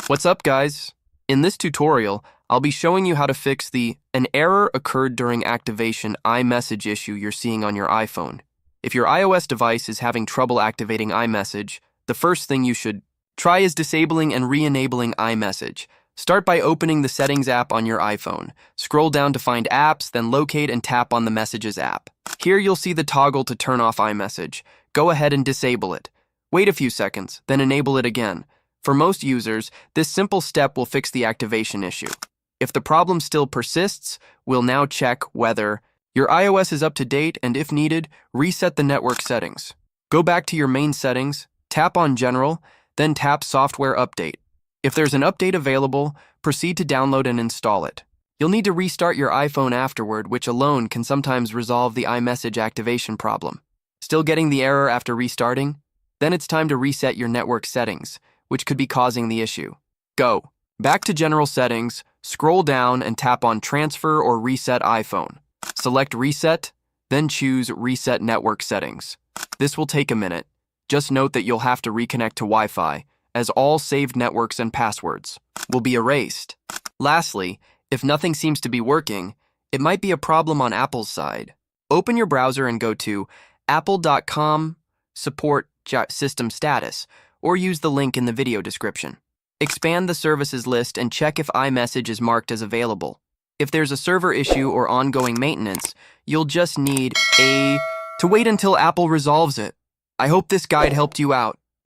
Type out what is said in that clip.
What's up, guys? In this tutorial, I'll be showing you how to fix an error occurred during activation iMessage issue you're seeing on your iPhone. If your iOS device is having trouble activating iMessage, the first thing you should try is disabling and re-enabling iMessage. Start by opening the Settings app on your iPhone. Scroll down to find Apps, then locate and tap on the Messages app. Here you'll see the toggle to turn off iMessage. Go ahead and disable it. Wait a few seconds, then enable it again. For most users, this simple step will fix the activation issue. If the problem still persists, we'll now check whether your iOS is up to date and, if needed, reset the network settings. Go back to your main settings, tap on General, then tap Software Update. If there's an update available, proceed to download and install it. You'll need to restart your iPhone afterward, which alone can sometimes resolve the iMessage activation problem. Still getting the error after restarting? Then it's time to reset your network settings, which could be causing the issue. Go back to General Settings, scroll down and tap on Transfer or Reset iPhone. Select Reset, then choose Reset Network Settings. This will take a minute. Just note that you'll have to reconnect to Wi-Fi, as all saved networks and passwords will be erased. Lastly, if nothing seems to be working, it might be a problem on Apple's side. Open your browser and go to apple.com support system status, or use the link in the video description. Expand the services list and check if iMessage is marked as available. If there's a server issue or ongoing maintenance, you'll just need to wait until Apple resolves it. I hope this guide helped you out.